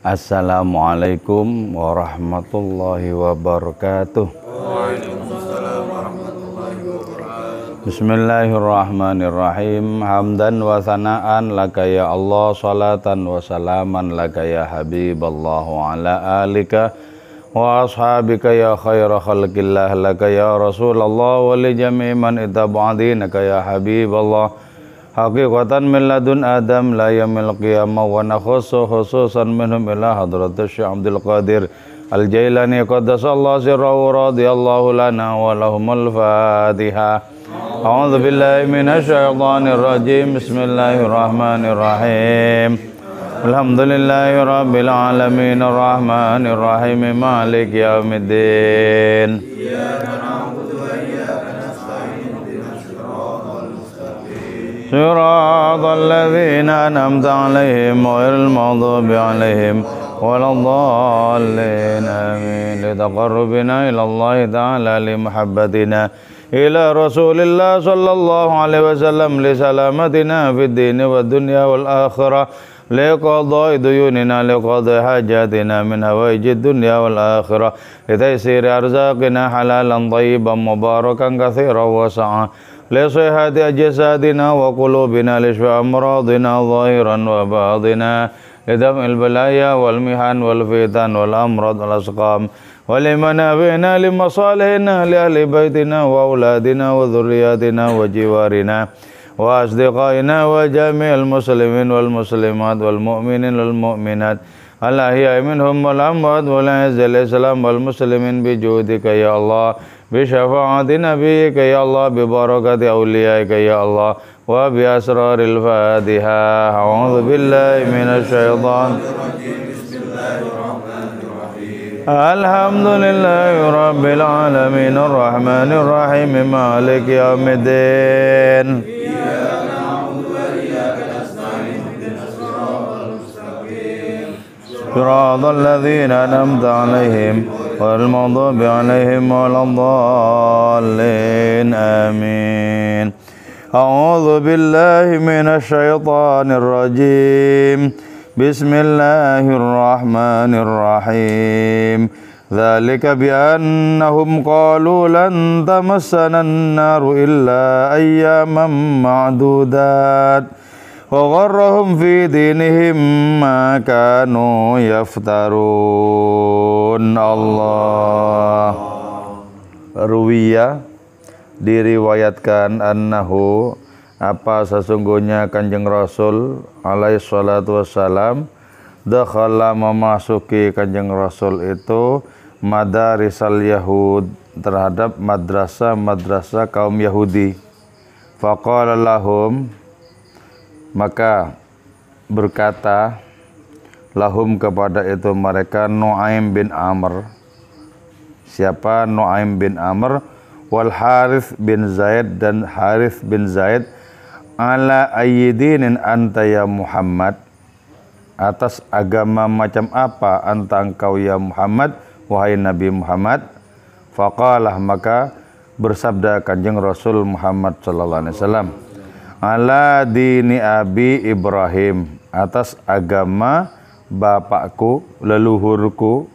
Assalamualaikum warahmatullahi wabarakatuh. Waalaikumsalam warahmatullahi wabarakatuh. Bismillahirrahmanirrahim. Hamdan wa sana'an laka ya Allah, salatan wa salaman laka ya Habiballah wa ala alika wa ashabika ya khaira khalqillah laka ya Rasulullah wa li jami'i man itaba'adinaka ya Habiballah. Haqiqatan min ladun Adam la yamil qiyamah wa nakhussu khususan minhum ila hadratus Syekh Abdul Qadir Al-Jailani qaddasallahu sirrahu radhiyallahu lana wa lahumul Fatiha. A'udzu billahi minasy syaithanir rajim. Bismillahirrahmanirrahim. Alhamdulillahi rabbil alamin arrahmanir rahim maliki yaumiddin. صراط الذين أنعمت عليهم غير المغضوب عليهم ولا الضالين آمين لتقربنا إلى الله تعالى لمحبتنا إلى رسول الله صلى الله عليه وسلم لسلامتنا في الدين والدنيا والآخرة لقضاء ديوننا لقضاء حاجاتنا من هوائج الدنيا والآخرة لتيسير أرزاقنا حلالا طيبا مباركا كثيرا واسعا لصحة أجسادنا وقلوبنا لشفاء أمراضنا ظاهرا وباطنا لدفع البلايا والمحن والفتن والأمراض والأسقام ولمنافعنا لمصالحنا لأهل بيتنا وأولادنا وذرياتنا وجوارنا وأصدقائنا وجميع المسلمين والمسلمات والمؤمنين والمؤمنات الأحياء منهم والأموات والأعز الإسلام والمسلمين بجودك يا الله بشفاعة نبيك يا الله ببركة أوليائك يا الله وبأسرار الفاتحة. أعوذ بالله من الشيطان. الحمد لله رب العالمين الرحمن الرحيم مالك يوم الدين. صراط الذين أنعمت عليهم غير المغضوب عليهم ولا الضالين آمين. أعوذ بالله من الشيطان الرجيم. بسم الله الرحمن الرحيم. ذلك بأنهم قالوا لن تمسنا النار إلا أياما معدودات وغرهم في دينهم ما كانوا يفترون. Allah ruwiya diriwayatkan annahu apa sesungguhnya Kanjeng Rasul alaihi salatu wassalam dakhala memasuki Kanjeng Rasul itu madarisal Yahud terhadap madrasah kaum Yahudi. Faqala lahum maka berkata lahum kepada itu mereka Nu'aim bin Amr. Siapa Nu'aim bin Amr? Wal Harith bin Zaid dan Harith bin Zaid. Ala ayyidinin anta ya Muhammad, atas agama macam apa anta engkau ya Muhammad, wahai Nabi Muhammad. Faqalah maka bersabda Kanjeng Rasul Muhammad sallallahu alaihi wasallam, ala dini abi Ibrahim, atas agama bapakku, leluhurku,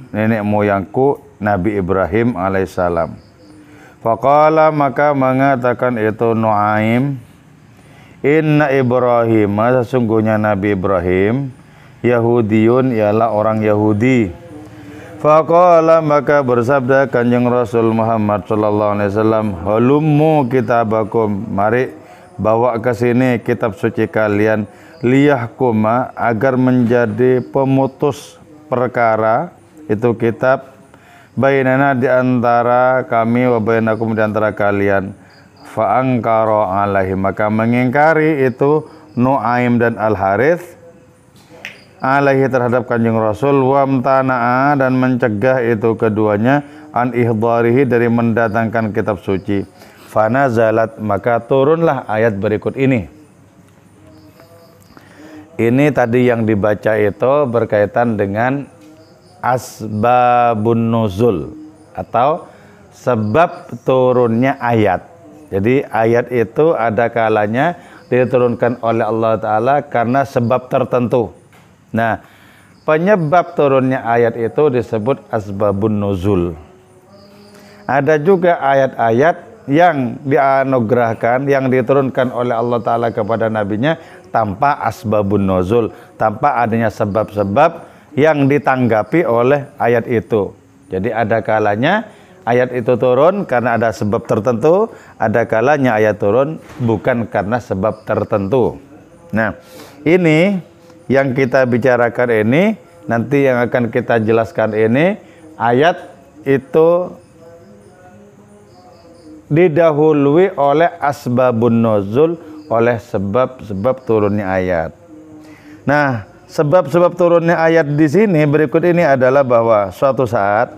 nenek moyangku Nabi Ibrahim alaihissalam. Faqala maka mengatakan itu Nu'aim, inna Ibrahim, sesungguhnya Nabi Ibrahim Yahudiyun, ialah orang Yahudi. Faqala maka bersabda Kanjeng Rasul Muhammad sallallahu alaihi wasallam, halummu kitabakum, mari bawa ke sini kitab suci kalian, liyahkuma, agar menjadi pemutus perkara itu kitab, bainana di antara kami, wa bainakum di antara kalian. Fa angkara alaihi maka mengingkari itu Nu'aim dan Al Harith alaihi terhadap Kanjeng Rasul, wa amtana'a dan mencegah itu keduanya an ihdarihi dari mendatangkan kitab suci. Fanazalat maka turunlah ayat berikut ini. Ini tadi yang dibaca itu berkaitan dengan asbabun nuzul atau sebab turunnya ayat. Jadi ayat itu ada kalanya diturunkan oleh Allah Ta'ala karena sebab tertentu. Nah, penyebab turunnya ayat itu disebut asbabun nuzul. Ada juga ayat-ayat yang dianugerahkan, yang diturunkan oleh Allah Ta'ala kepada nabinya tanpa asbabun nuzul, tanpa adanya sebab-sebab yang ditanggapi oleh ayat itu. Jadi ada kalanya ayat itu turun karena ada sebab tertentu, ada kalanya ayat turun bukan karena sebab tertentu. Nah, ini yang kita bicarakan ini, nanti yang akan kita jelaskan ini, ayat itu didahului oleh asbabun nuzul, oleh sebab-sebab turunnya ayat. Nah, sebab-sebab turunnya ayat di sini berikut ini adalah bahwa suatu saat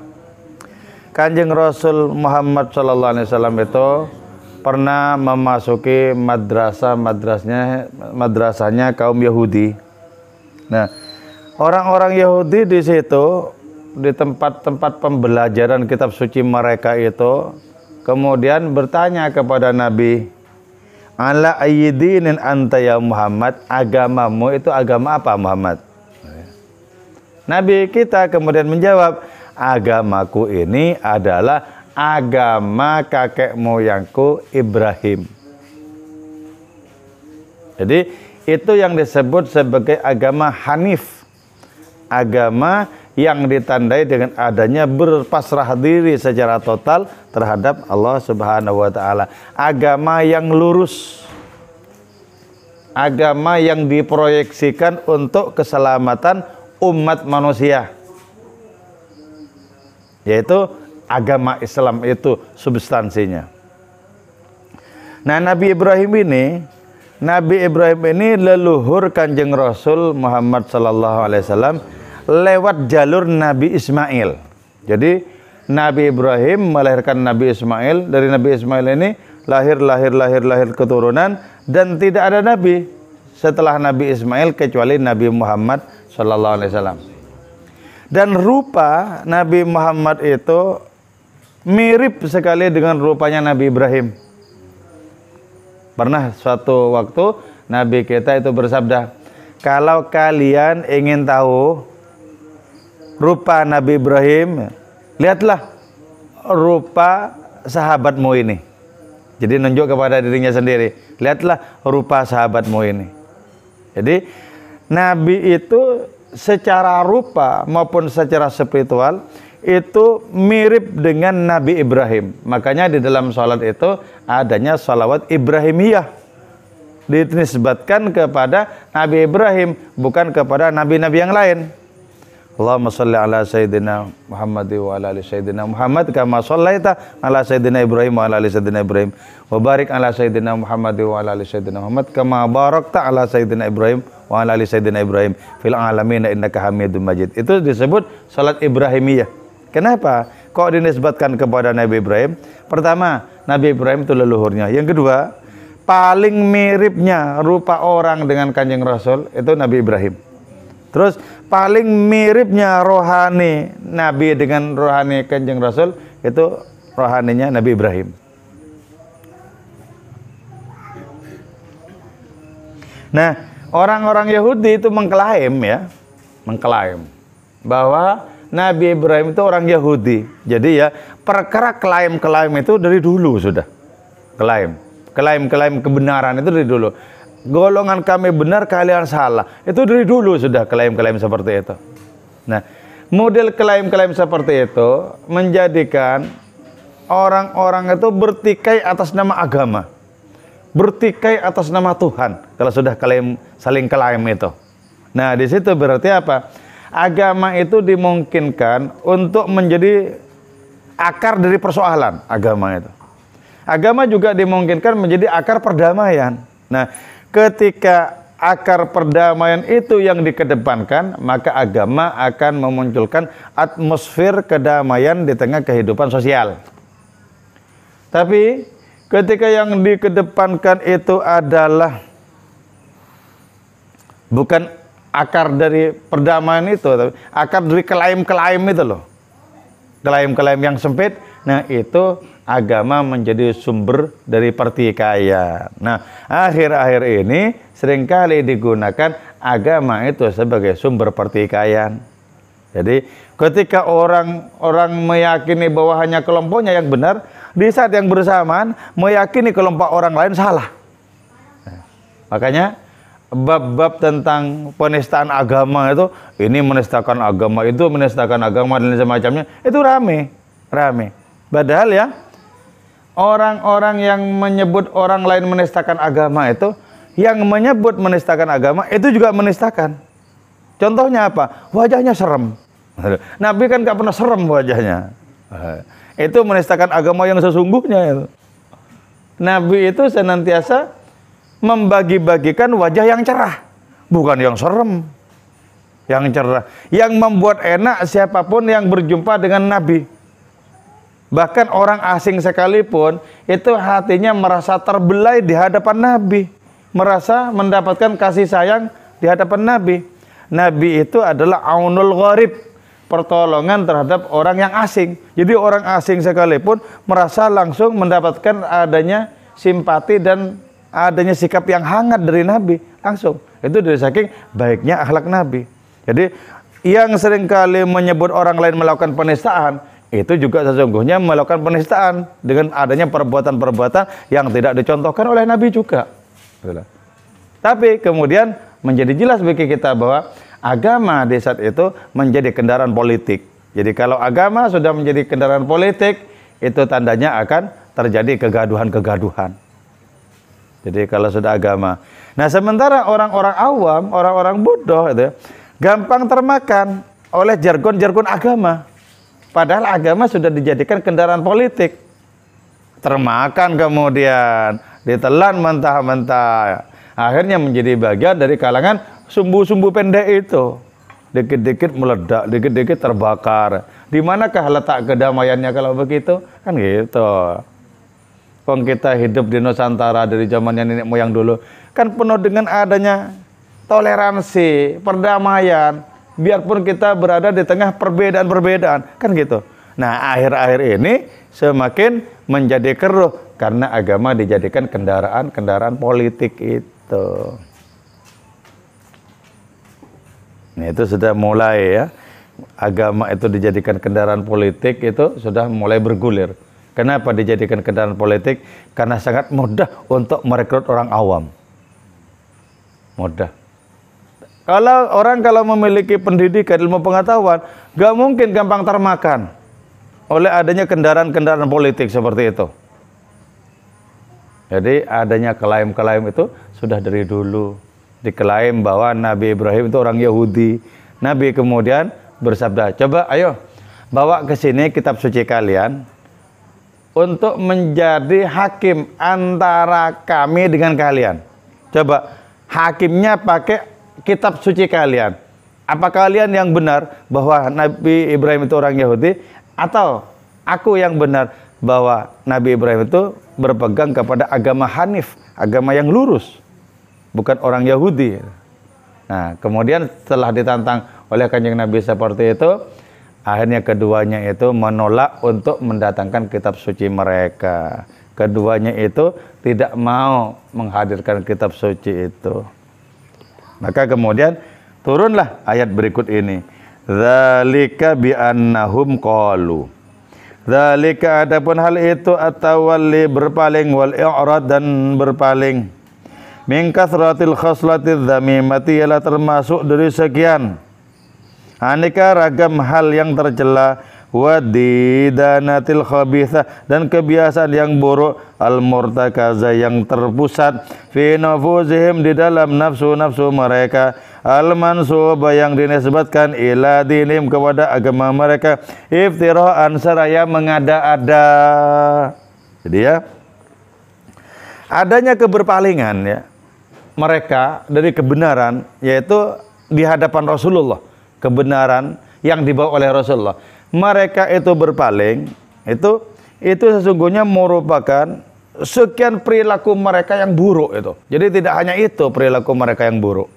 Kanjeng Rasul Muhammad SAW itu pernah memasuki madrasahnya kaum Yahudi. Nah, orang-orang Yahudi di situ, di tempat-tempat pembelajaran kitab suci mereka itu, kemudian bertanya kepada Nabi, ala ayyidinin anta ya Muhammad, agamamu itu agama apa Muhammad? Nabi kita kemudian menjawab, agamaku ini adalah agama kakek moyangku Ibrahim. Jadi itu yang disebut sebagai agama Hanif, agama yang ditandai dengan adanya berpasrah diri secara total terhadap Allah Subhanahu wa Ta'ala. Agama yang lurus, agama yang diproyeksikan untuk keselamatan umat manusia, yaitu agama Islam itu substansinya. Nah, Nabi Ibrahim ini leluhur Kanjeng Rasul Muhammad SAW lewat jalur Nabi Ismail. Jadi Nabi Ibrahim melahirkan Nabi Ismail. Dari Nabi Ismail ini lahir keturunan, dan tidak ada nabi setelah Nabi Ismail kecuali Nabi Muhammad SAW. Dan rupa Nabi Muhammad itu mirip sekali dengan rupanya Nabi Ibrahim. Pernah suatu waktu Nabi kita itu bersabda, kalau kalian ingin tahu rupa Nabi Ibrahim, lihatlah rupa sahabatmu ini. Jadi nunjuk kepada dirinya sendiri, lihatlah rupa sahabatmu ini. Jadi Nabi itu secara rupa maupun secara spiritual itu mirip dengan Nabi Ibrahim. Makanya di dalam sholat itu adanya sholawat Ibrahimiyah, dinisbatkan kepada Nabi Ibrahim, bukan kepada nabi-nabi yang lain. Allahumma sholli ala sayyidina Muhammad wa ala ali sayyidina Muhammad kama shallaita ala sayyidina Ibrahim wa ala ali sayyidina Ibrahim wa barik ala sayyidina Muhammad wa ala ali sayyidina Muhammad kama barakta ala sayyidina Ibrahim wa ala ali sayyidina Ibrahim fil alamin innaka Hamidum Majid. Itu disebut salat Ibrahimiyah. Kenapa kok dinisbatkan kepada Nabi Ibrahim? Pertama, Nabi Ibrahim itu leluhurnya. Yang kedua, paling miripnya rupa orang dengan Kanjeng Rasul itu Nabi Ibrahim. Terus paling miripnya rohani Nabi dengan rohani Kanjeng Rasul itu rohaninya Nabi Ibrahim. Nah, orang-orang Yahudi itu mengklaim bahwa Nabi Ibrahim itu orang Yahudi. Jadi ya, perkara klaim-klaim itu dari dulu sudah. Klaim kebenaran itu dari dulu. Golongan kami benar, kalian salah. Itu dari dulu sudah klaim-klaim seperti itu. Nah, model klaim-klaim seperti itu menjadikan orang-orang itu bertikai atas nama agama, bertikai atas nama Tuhan. Kalau sudah saling klaim itu. Nah, di situ berarti apa? Agama itu dimungkinkan untuk menjadi akar dari persoalan agama itu. Agama juga dimungkinkan menjadi akar perdamaian. Nah, ketika akar perdamaian itu yang dikedepankan, maka agama akan memunculkan atmosfer kedamaian di tengah kehidupan sosial. Tapi ketika yang dikedepankan itu adalah bukan akar dari perdamaian itu, tapi akar dari klaim-klaim itu loh. Klaim-klaim yang sempit, nah itu agama menjadi sumber dari pertikaian. Nah, akhir-akhir ini seringkali digunakan agama itu sebagai sumber pertikaian. Jadi ketika orang meyakini bahwa hanya kelompoknya yang benar, di saat yang bersamaan meyakini kelompok orang lain salah. Makanya bab-bab tentang penistaan agama itu, ini menistakan agama, itu menistakan agama dan semacamnya, itu rame. Padahal ya, orang-orang yang menyebut orang lain menistakan agama itu, yang menyebut menistakan agama itu juga menistakan. Contohnya apa? Wajahnya serem. Nabi kan gak pernah serem wajahnya. Itu menistakan agama yang sesungguhnya. Nabi itu senantiasa membagi-bagikan wajah yang cerah, bukan yang serem, yang cerah, yang membuat enak siapapun yang berjumpa dengan Nabi. Bahkan orang asing sekalipun itu hatinya merasa terbelai di hadapan Nabi, merasa mendapatkan kasih sayang di hadapan Nabi. Nabi itu adalah aunul gharib, pertolongan terhadap orang yang asing. Jadi orang asing sekalipun merasa langsung mendapatkan adanya simpati dan adanya sikap yang hangat dari Nabi langsung. Itu dari saking baiknya akhlak Nabi. Jadi yang seringkali menyebut orang lain melakukan penistaan, itu juga sesungguhnya melakukan penistaan dengan adanya perbuatan-perbuatan yang tidak dicontohkan oleh Nabi juga. Tapi kemudian menjadi jelas bagi kita bahwa agama di saat itu menjadi kendaraan politik. Jadi kalau agama sudah menjadi kendaraan politik, itu tandanya akan terjadi kegaduhan-kegaduhan. Jadi kalau sudah agama. Nah sementara orang-orang awam, orang-orang bodoh itu gampang termakan oleh jargon-jargon agama. Padahal agama sudah dijadikan kendaraan politik. Termakan kemudian, ditelan mentah-mentah. Akhirnya menjadi bagian dari kalangan sumbu-sumbu pendek itu. Dikit-dikit meledak, dikit-dikit terbakar. Di manakah letak kedamaiannya kalau begitu? Kan gitu. Kong kita hidup di Nusantara dari zamannya nenek moyang dulu. Kan penuh dengan adanya toleransi, perdamaian. Biarpun kita berada di tengah perbedaan-perbedaan. Kan gitu. Nah akhir-akhir ini semakin menjadi keruh. Karena agama dijadikan kendaraan politik itu. Nah itu sudah mulai ya. Agama itu dijadikan kendaraan politik itu sudah mulai bergulir. Kenapa dijadikan kendaraan politik? Karena sangat mudah untuk merekrut orang awam. Mudah. Kalau memiliki pendidikan, ilmu pengetahuan, gak mungkin gampang termakan oleh adanya kendaraan-kendaraan politik seperti itu. Jadi adanya klaim-klaim itu sudah dari dulu. Diklaim bahwa Nabi Ibrahim itu orang Yahudi. Nabi kemudian bersabda, coba ayo bawa ke sini kitab suci kalian untuk menjadi hakim antara kami dengan kalian. Coba hakimnya pakai kitab suci kalian. Apa kalian yang benar bahwa Nabi Ibrahim itu orang Yahudi, atau aku yang benar bahwa Nabi Ibrahim itu berpegang kepada agama Hanif, agama yang lurus, bukan orang Yahudi. Nah, kemudian setelah ditantang oleh Kanjeng Nabi seperti itu, akhirnya keduanya itu menolak untuk mendatangkan kitab suci mereka. Keduanya itu tidak mau menghadirkan kitab suci itu. Maka kemudian turunlah ayat berikut ini. Dzalika bi annahum qalu. Dzalika adapun hal itu at-tawalli berpaling wal i'rad dan berpaling. Min kasratil khaslatiz dzamimati ialah termasuk dari sekian aneka ragam hal yang tercela, wadidanatil khabithah dan kebiasaan yang buruk, al-murtakaza yang terpusat, fi nufuzihim di dalam nafsu-nafsu mereka, al-mansuba yang dinisbatkan ila dinim kepada agama mereka, iftiraan seraya mengada-ada. Jadi ya, adanya keberpalingan ya mereka dari kebenaran, yaitu di hadapan Rasulullah, kebenaran yang dibawa oleh Rasulullah. Mereka itu berpaling, itu sesungguhnya merupakan sekian perilaku mereka yang buruk itu. Jadi tidak hanya itu perilaku mereka yang buruk,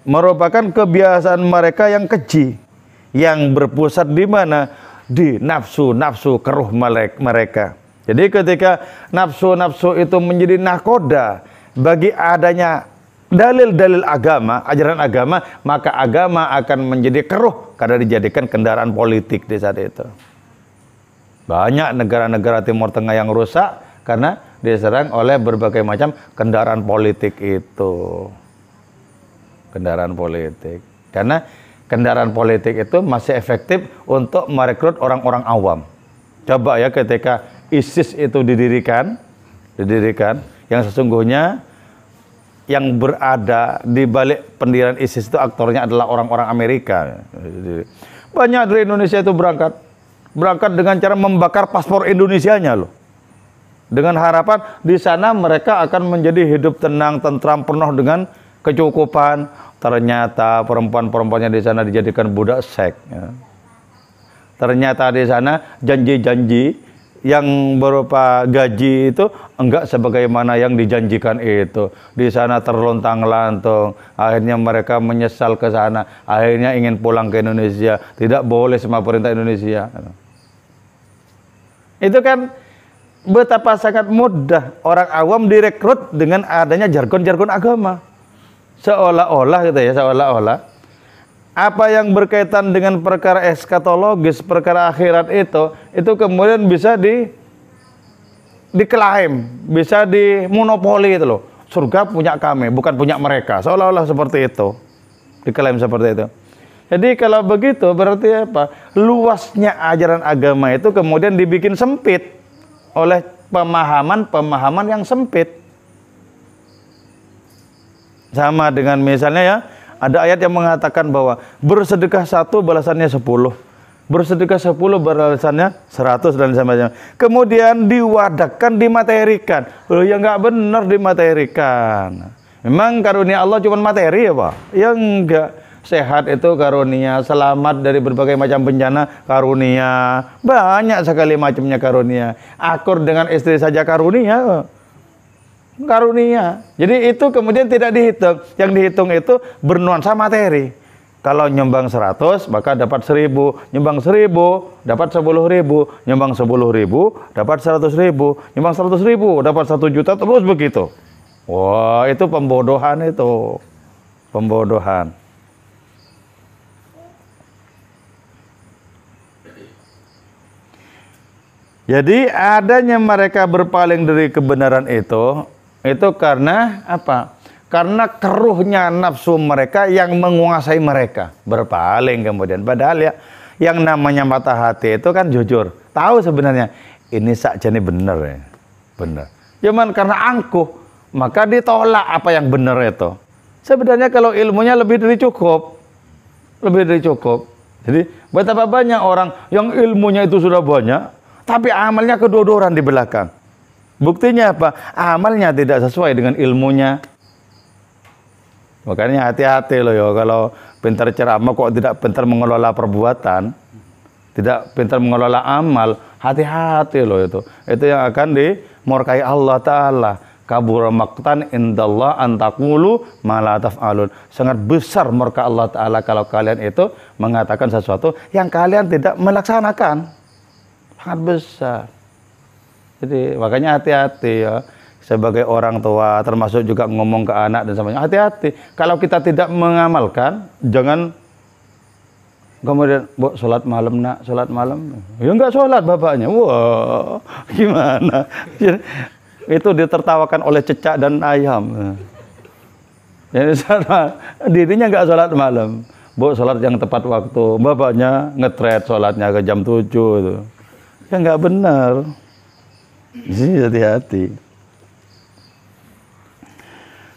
merupakan kebiasaan mereka yang keji, yang berpusat di mana? Di nafsu-nafsu keruh mereka. Jadi ketika nafsu-nafsu itu menjadi nakoda bagi adanya dalil-dalil agama, ajaran agama, maka agama akan menjadi keruh karena dijadikan kendaraan politik di saat itu. Banyak negara-negara Timur Tengah yang rusak karena diserang oleh berbagai macam kendaraan politik itu. Kendaraan politik. Karena kendaraan politik itu masih efektif untuk merekrut orang-orang awam. Coba ya ketika ISIS itu didirikan, yang sesungguhnya yang berada di balik pendirian ISIS itu aktornya adalah orang-orang Amerika. Banyak dari Indonesia itu berangkat dengan cara membakar paspor Indonesianya loh. Dengan harapan di sana mereka akan menjadi hidup tenang, tentram, penuh dengan kecukupan. Ternyata perempuan-perempuannya di sana dijadikan budak seks. Ya. Ternyata di sana janji-janji yang berupa gaji itu enggak sebagaimana yang dijanjikan itu. Di sana terlontang-lantung. Akhirnya mereka menyesal ke sana. Akhirnya ingin pulang ke Indonesia. Tidak boleh sama perintah Indonesia. Itu kan betapa sangat mudah orang awam direkrut dengan adanya jargon-jargon agama. Seolah-olah gitu ya, seolah-olah apa yang berkaitan dengan perkara eskatologis, perkara akhirat itu kemudian bisa diklaim, bisa dimonopoli itu loh. Surga punya kami, bukan punya mereka. Seolah-olah seperti itu. Diklaim seperti itu. Jadi kalau begitu berarti apa? Luasnya ajaran agama itu kemudian dibikin sempit oleh pemahaman-pemahaman yang sempit. Sama dengan misalnya ya, ada ayat yang mengatakan bahwa bersedekah 1 balasannya 10, bersedekah 10 balasannya 100 dan sebagainya. Kemudian diwadahkan, dimaterikan. Loh ya nggak benar dimaterikan. Memang karunia Allah cuma materi ya Pak? Ya enggak. Sehat itu karunia, selamat dari berbagai macam bencana karunia. Banyak sekali macamnya karunia. Akur dengan istri saja karunia. Karunia. Jadi itu kemudian tidak dihitung. Yang dihitung itu bernuansa materi. Kalau nyumbang 100 maka dapat 1000, nyumbang 1000 dapat 10.000, nyumbang 10.000 dapat 100.000, nyumbang 100.000 dapat 1 juta, terus begitu. Wah, itu pembodohan itu. Pembodohan. Jadi adanya mereka berpaling dari kebenaran itu karena apa? Karena keruhnya nafsu mereka yang menguasai mereka, berpaling kemudian. Padahal ya yang namanya mata hati itu kan jujur, tahu sebenarnya ini sakjane bener ya, bener. Cuman karena angkuh, maka ditolak apa yang benar itu. Sebenarnya kalau ilmunya lebih dari cukup, Jadi betapa banyak orang yang ilmunya itu sudah banyak, tapi amalnya kedodoran di belakang. Buktinya apa? Amalnya tidak sesuai dengan ilmunya. Makanya hati-hati loh ya, kalau pintar ceramah kok tidak pintar mengelola perbuatan, tidak pintar mengelola amal, hati-hati loh itu. Itu yang akan dimurkai Allah Ta'ala. Kabura maqtan indallah antakulu ma la taf'alun. Sangat besar murka Allah Ta'ala kalau kalian itu mengatakan sesuatu yang kalian tidak melaksanakan. Sangat besar. Jadi makanya hati-hati ya, sebagai orang tua, termasuk juga ngomong ke anak dan sebagainya. Hati-hati. Kalau kita tidak mengamalkan, jangan kemudian, Bu, sholat malam nak, sholat malam. Ya enggak sholat bapaknya. Wah, gimana? Itu ditertawakan oleh cecak dan ayam. Jadi dirinya enggak sholat malam. Bu, sholat yang tepat waktu. Bapaknya ngetret sholatnya ke jam 7 itu. Ya enggak benar. Jadi hati-hati.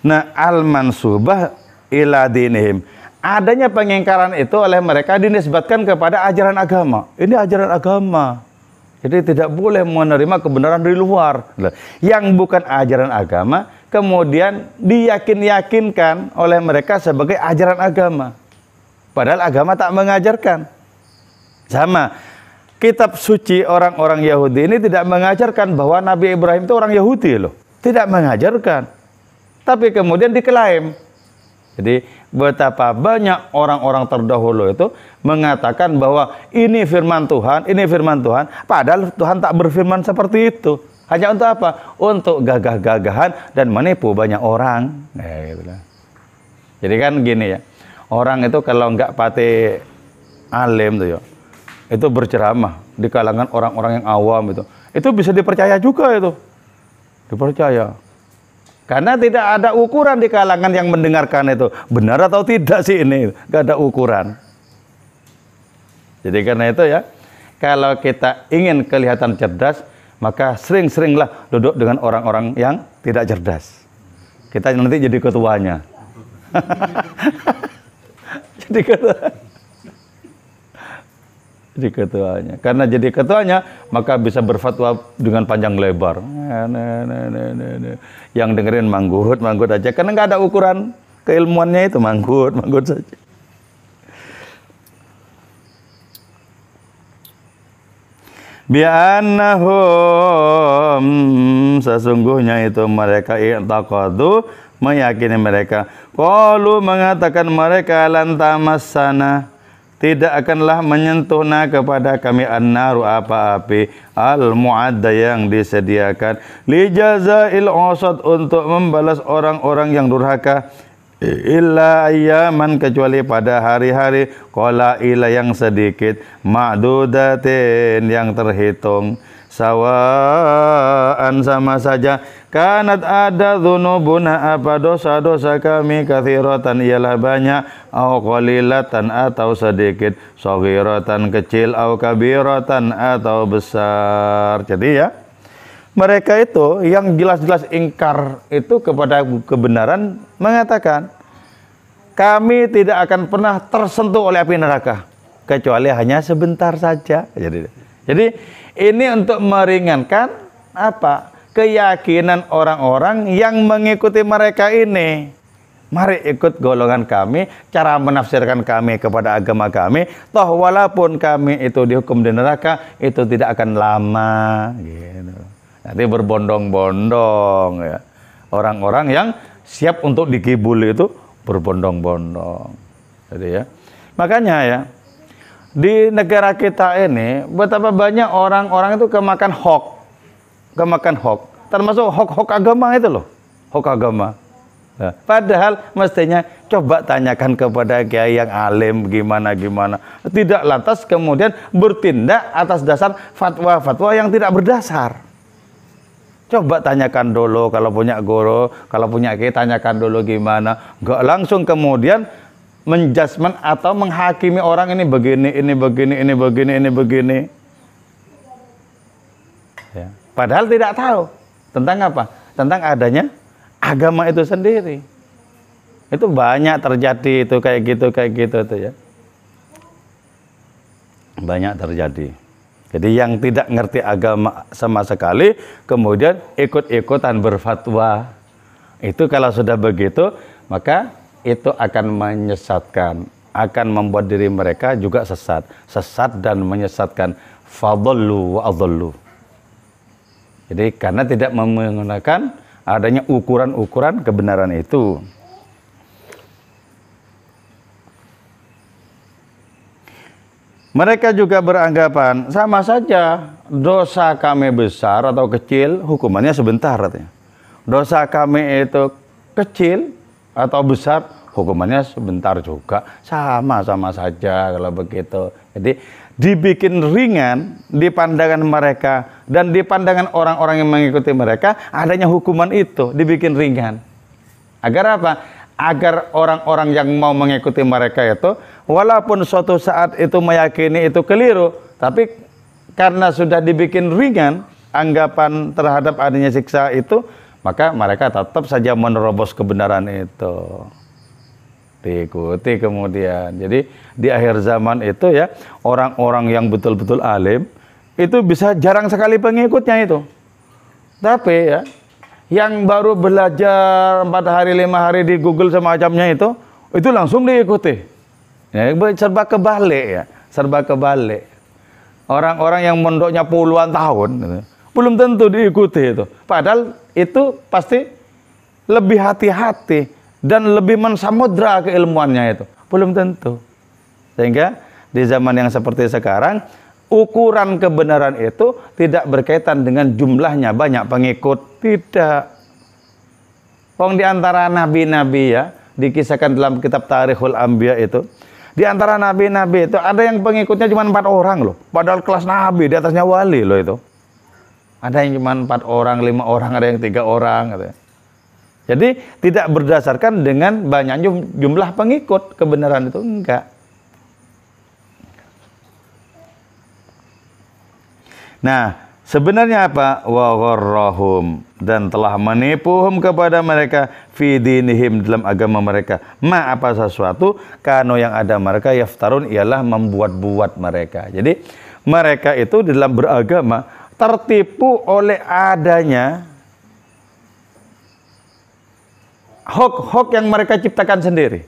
Nah, al-mansubah ila dinihim. Adanya pengingkaran itu oleh mereka dinisbatkan kepada ajaran agama. Ini ajaran agama. Jadi tidak boleh menerima kebenaran dari luar. Yang bukan ajaran agama kemudian diyakinkan oleh mereka sebagai ajaran agama. Padahal agama tak mengajarkan. Sama. Kitab suci orang-orang Yahudi ini tidak mengajarkan bahwa Nabi Ibrahim itu orang Yahudi loh. Tidak mengajarkan. Tapi kemudian diklaim. Jadi betapa banyak orang-orang terdahulu itu mengatakan bahwa ini firman Tuhan, ini firman Tuhan. Padahal Tuhan tak berfirman seperti itu. Hanya untuk apa? Untuk gagah-gagahan dan menipu banyak orang. Nah, gitu lah. Jadi kan gini ya, orang itu kalau nggak pati alim tuh ya, itu berceramah di kalangan orang-orang yang awam itu bisa dipercaya juga itu, dipercaya. Karena tidak ada ukuran di kalangan yang mendengarkan itu, benar atau tidak sih ini, nggak ada ukuran. Jadi karena itu ya, kalau kita ingin kelihatan cerdas, maka sering-seringlah duduk dengan orang-orang yang tidak cerdas. Kita nanti jadi ketuanya. Jadi ketuanya. Karena jadi ketuanya, maka bisa berfatwa dengan panjang lebar. Yang dengerin manggut aja. Karena nggak ada ukuran keilmuannya itu, manggut saja. Bi'annahum, sesungguhnya itu mereka i'taqadu, meyakini mereka, qalu, mengatakan mereka, lan tamassana, tidak akanlah menyentuhna kepada kami annaru, apa-api, al-mu'adda yang disediakan, li jazail usad, untuk membalas orang-orang yang durhaka, illa ayyaman, kecuali pada hari-hari qalaila yang sedikit, ma'dudatin yang terhitung, sawaan sama saja, kanat ada dzunubuna, apa dosa-dosa kami, katsiratan ialah banyak, au qalilatan atau sedikit, shaghiratan kecil, au kabiratan atau besar. Jadi ya, mereka itu yang jelas-jelas ingkar itu kepada kebenaran, mengatakan kami tidak akan pernah tersentuh oleh api neraka kecuali hanya sebentar saja. Jadi ini untuk meringankan apa? Keyakinan orang-orang yang mengikuti mereka ini. Mari ikut golongan kami, cara menafsirkan kami kepada agama kami, toh walaupun kami itu dihukum di neraka, itu tidak akan lama gitu. Nanti berbondong-bondong ya. Orang-orang yang siap untuk digibul itu berbondong-bondong. Jadi ya. Makanya ya, di negara kita ini betapa banyak orang-orang itu kemakan hoax. Termasuk hoax agama itu loh. Hoax agama. Nah, padahal mestinya coba tanyakan kepada kiai yang alim gimana. Tidak lantas kemudian bertindak atas dasar fatwa-fatwa yang tidak berdasar. Coba tanyakan dulu, kalau punya guru, kalau punya kiai, tanyakan dulu gimana. Enggak langsung kemudian menjudgment atau menghakimi orang ini begini. Ya. Padahal tidak tahu tentang apa? Tentang adanya agama itu sendiri. Itu banyak terjadi itu kayak gitu tuh ya. Banyak terjadi. Jadi yang tidak ngerti agama sama sekali, kemudian ikut-ikutan berfatwa. Itu kalau sudah begitu, maka itu akan menyesatkan, akan membuat diri mereka juga sesat dan menyesatkan. Fadallu wa adallu. Jadi karena tidak menggunakan adanya ukuran-ukuran kebenaran itu. Mereka juga beranggapan sama saja, dosa kami besar atau kecil, hukumannya sebentar katanya. Dosa kami itu kecil atau besar, hukumannya sebentar juga, sama-sama saja kalau begitu. Jadi dibikin ringan di pandangan mereka dan di pandangan orang-orang yang mengikuti mereka, adanya hukuman itu dibikin ringan. Agar apa? Agar orang-orang yang mau mengikuti mereka itu, walaupun suatu saat itu meyakini itu keliru, tapi karena sudah dibikin ringan anggapan terhadap adanya siksa itu, maka mereka tetap saja menerobos kebenaran itu. Diikuti kemudian. Jadi di akhir zaman itu ya, orang-orang yang betul-betul alim itu bisa jarang sekali pengikutnya itu. Tapi ya, yang baru belajar 4 hari 5 hari di Google semacamnya itu langsung diikuti. Ya, serba kebalik ya, serba kebalik. Orang-orang yang mondoknya puluhan tahun gitu, belum tentu diikuti itu. Padahal itu pasti lebih hati-hati dan lebih mensamudra keilmuannya itu. Belum tentu. Sehingga di zaman yang seperti sekarang, ukuran kebenaran itu tidak berkaitan dengan jumlahnya banyak pengikut. Tidak. Wong di antara nabi-nabi ya, dikisahkan dalam kitab Tarikhul Anbiya itu, di antara nabi-nabi itu ada yang pengikutnya cuma 4 orang loh. Padahal kelas nabi, di atasnya wali loh itu. Ada yang cuma 4 orang, 5 orang, ada yang 3 orang. Gitu. Jadi tidak berdasarkan dengan banyak jumlah pengikut kebenaran itu, enggak. Nah, sebenarnya apa? Wa gharrahum, dan telah menipuhum kepada mereka fi dinihim, dalam agama mereka. Ma, apa sesuatu kano yang ada mereka yaftarun, ialah membuat-buat mereka. Jadi mereka itu di dalam beragama tertipu oleh adanya hoax yang mereka ciptakan sendiri.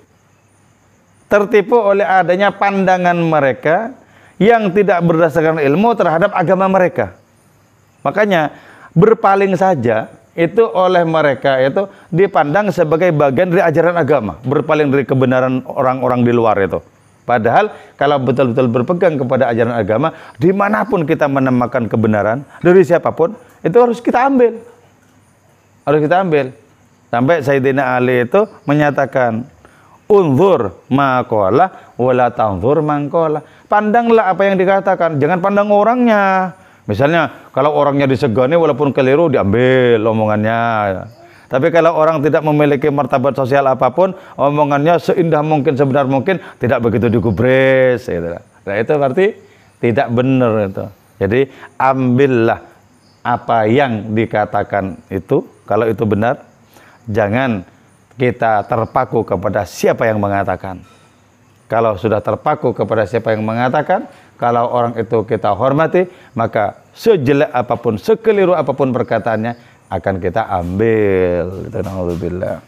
Tertipu oleh adanya pandangan mereka yang tidak berdasarkan ilmu terhadap agama mereka. Makanya berpaling saja itu oleh mereka itu dipandang sebagai bagian dari ajaran agama, berpaling dari kebenaran orang-orang di luar itu. Padahal kalau betul-betul berpegang kepada ajaran agama, dimanapun kita menemukan kebenaran dari siapapun, itu harus kita ambil. Harus kita ambil. Sampai Sayyidina Ali itu menyatakan, unzur ma qala wala tanzur man qala. Pandanglah apa yang dikatakan, jangan pandang orangnya. Misalnya kalau orangnya disegani walaupun keliru diambil omongannya. Tapi kalau orang tidak memiliki martabat sosial apapun, omongannya seindah mungkin, sebenar mungkin, tidak begitu digubris. Gitu. Nah itu berarti tidak benar itu. Jadi ambillah apa yang dikatakan itu, kalau itu benar. Jangan kita terpaku kepada siapa yang mengatakan. Kalau sudah terpaku kepada siapa yang mengatakan, kalau orang itu kita hormati, maka sejelek apapun, sekeliru apapun perkataannya, akan kita ambil. Itu naudzubillah.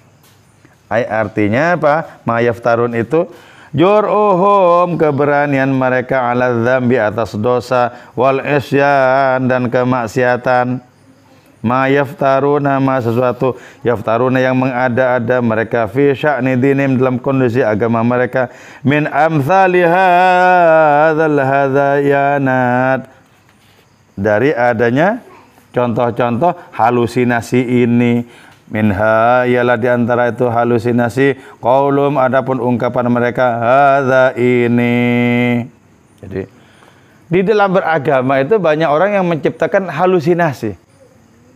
Artinya apa? Ma yaftarun itu jur'uhum, keberanian mereka, ala dzambi, atas dosa, wal isyan, dan kemaksiatan. Ma yaftaruna, ma sesuatu, yaftaruna yang mengada-ada mereka, fi sya'ni dinim, dalam kondisi agama mereka, min amthali hadzal hadzayanat, dari adanya contoh-contoh halusinasi ini. Minha, ialah diantara itu halusinasi, qaulum, adapun ungkapan mereka, hadza ini. Jadi di dalam beragama itu banyak orang yang menciptakan halusinasi,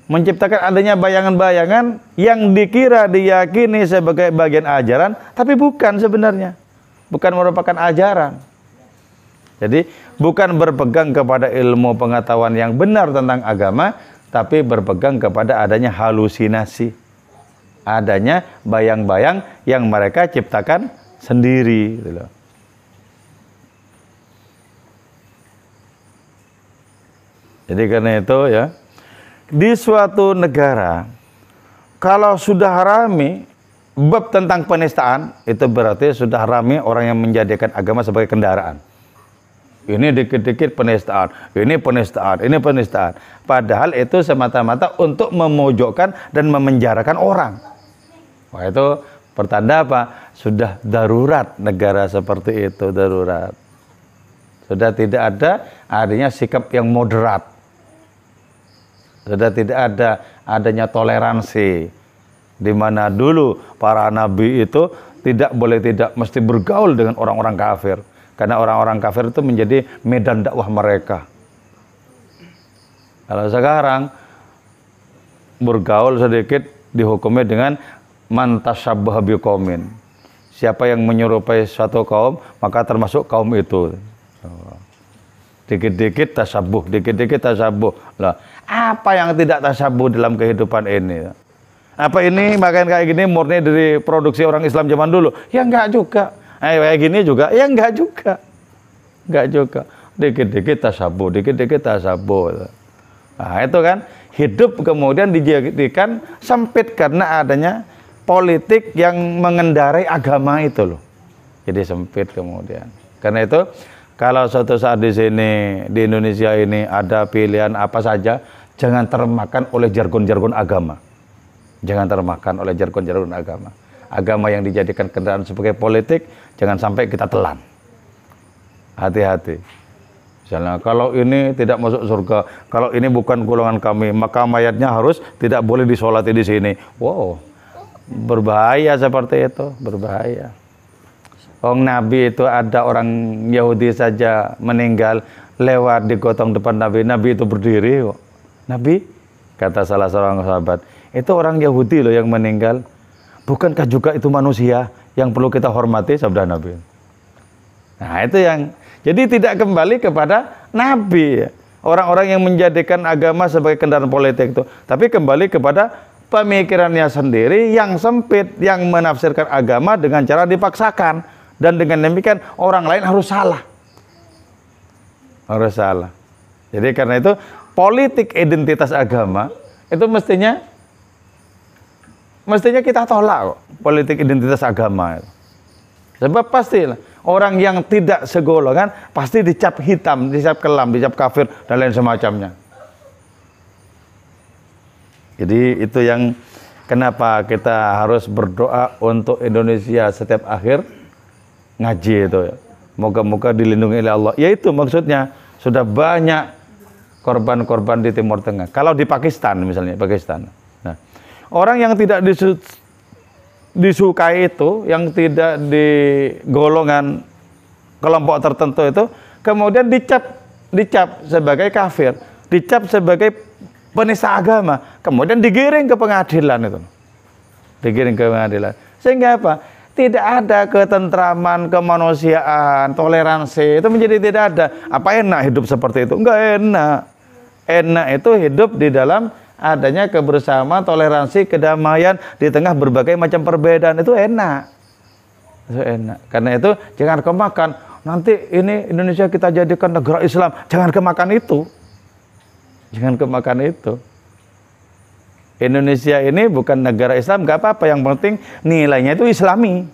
menciptakan adanya bayangan-bayangan yang dikira diyakini sebagai bagian ajaran, tapi bukan sebenarnya. Bukan merupakan ajaran. Jadi bukan berpegang kepada ilmu pengetahuan yang benar tentang agama, tapi berpegang kepada adanya halusinasi. Adanya bayang-bayang yang mereka ciptakan sendiri. Gitu loh. Jadi karena itu ya, di suatu negara, kalau sudah rame bab tentang penistaan, itu berarti sudah rame orang yang menjadikan agama sebagai kendaraan. Ini dikit-dikit penistaan, ini penistaan, ini penistaan. Padahal itu semata-mata untuk memojokkan dan memenjarakan orang. Wah, itu pertanda apa? Sudah darurat negara seperti itu, darurat. Sudah tidak ada adanya sikap yang moderat. Sudah tidak ada adanya toleransi, di mana dulu para nabi itu tidak boleh, tidak mesti bergaul dengan orang-orang kafir, karena orang-orang kafir itu menjadi medan dakwah mereka. Kalau sekarang bergaul sedikit dihukumi dengan man tasyabbaha biqaumin, siapa yang menyerupai suatu kaum maka termasuk kaum itu. Dikit-dikit tasabuh, dikit-dikit tasabuh. Lah, apa yang tidak tasabuh dalam kehidupan ini? Apa ini makan kayak gini murni dari produksi orang Islam zaman dulu? Ya enggak juga. Kayak gini juga? Ya enggak juga. Enggak juga. Dikit-dikit tasabuh, dikit-dikit tasabuh. Nah, itu kan hidup kemudian dijadikan sempit karena adanya politik yang mengendarai agama itu loh. Jadi sempit kemudian. Karena itu kalau suatu saat di sini, di Indonesia ini ada pilihan apa saja, jangan termakan oleh jargon-jargon agama. Jangan termakan oleh jargon-jargon agama. Agama yang dijadikan kendaraan sebagai politik, jangan sampai kita telan. Hati-hati. Misalnya, kalau ini tidak masuk surga, kalau ini bukan golongan kami, maka mayatnya harus tidak boleh disolati di sini. Wow, Berbahaya seperti itu, berbahaya. Nabi itu ada orang Yahudi saja meninggal lewat digotong depan Nabi, Nabi itu berdiri kok. Nabi, kata salah seorang sahabat, itu orang Yahudi loh yang meninggal. Bukankah juga itu manusia yang perlu kita hormati, sabda Nabi. Nah itu yang, jadi tidak kembali kepada Nabi, orang-orang yang menjadikan agama sebagai kendaraan politik itu, tapi kembali kepada pemikirannya sendiri yang sempit, yang menafsirkan agama dengan cara dipaksakan, dan dengan demikian orang lain harus salah. Harus salah. Jadi karena itu politik identitas agama itu mestinya kita tolak kok, politik identitas agama itu. Sebab pastilah orang yang tidak segolongan pasti dicap hitam, dicap kelam, dicap kafir dan lain semacamnya. Jadi itu yang kenapa kita harus berdoa untuk Indonesia setiap akhir ngaji itu ya. Moga-moga dilindungi oleh Allah. Yaitu maksudnya sudah banyak korban-korban di Timur Tengah. Kalau di Pakistan misalnya, Pakistan. Nah, orang yang tidak disukai itu, yang tidak di golongan kelompok tertentu itu, kemudian dicap sebagai kafir, dicap sebagai penista agama, kemudian digiring ke pengadilan itu. Digiring ke pengadilan. Sehingga apa? Tidak ada ketentraman, kemanusiaan, toleransi, itu menjadi tidak ada. Apa enak hidup seperti itu? Enggak enak. Enak itu hidup di dalam adanya kebersamaan, toleransi, kedamaian di tengah berbagai macam perbedaan, itu enak. Itu enak. Karena itu jangan kemakan. Nanti ini Indonesia kita jadikan negara Islam, jangan kemakan itu. Jangan kemakan itu. Indonesia ini bukan negara Islam, gak apa-apa, yang penting nilainya itu Islami.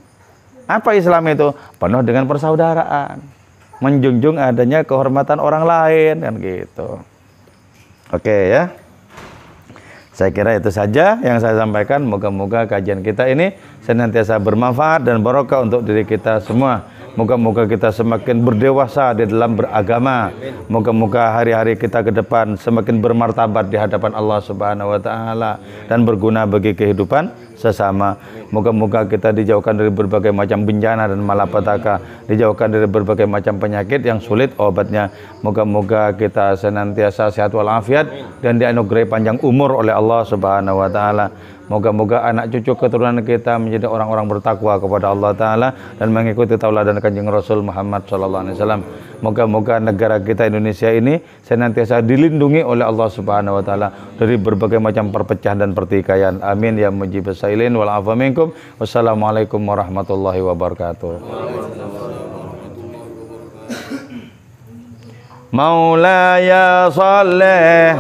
Apa Islam itu? Penuh dengan persaudaraan, menjunjung adanya kehormatan orang lain, kan gitu. Oke ya. Saya kira itu saja yang saya sampaikan. Moga-moga kajian kita ini senantiasa bermanfaat dan barokah untuk diri kita semua. Moga-moga kita semakin berdewasa di dalam beragama. Moga-moga hari-hari kita ke depan semakin bermartabat di hadapan Allah Subhanahu wa taala dan berguna bagi kehidupan sesama. Moga-moga kita dijauhkan dari berbagai macam bencana dan malapetaka, dijauhkan dari berbagai macam penyakit yang sulit obatnya. Moga-moga kita senantiasa sehat walafiat dan dianugerahi panjang umur oleh Allah Subhanahu wa taala. Moga-moga anak cucu keturunan kita menjadi orang-orang bertakwa kepada Allah Ta'ala dan mengikuti tauladan Kanjeng Rasul Muhammad SAW. Moga-moga negara kita Indonesia ini senantiasa dilindungi oleh Allah Subhanahu Wa Ta'ala dari berbagai macam perpecahan dan pertikaian. Amin ya mujibus sailin wal afa minkum. Wassalamualaikum warahmatullahi wabarakatuh. Maulaya salih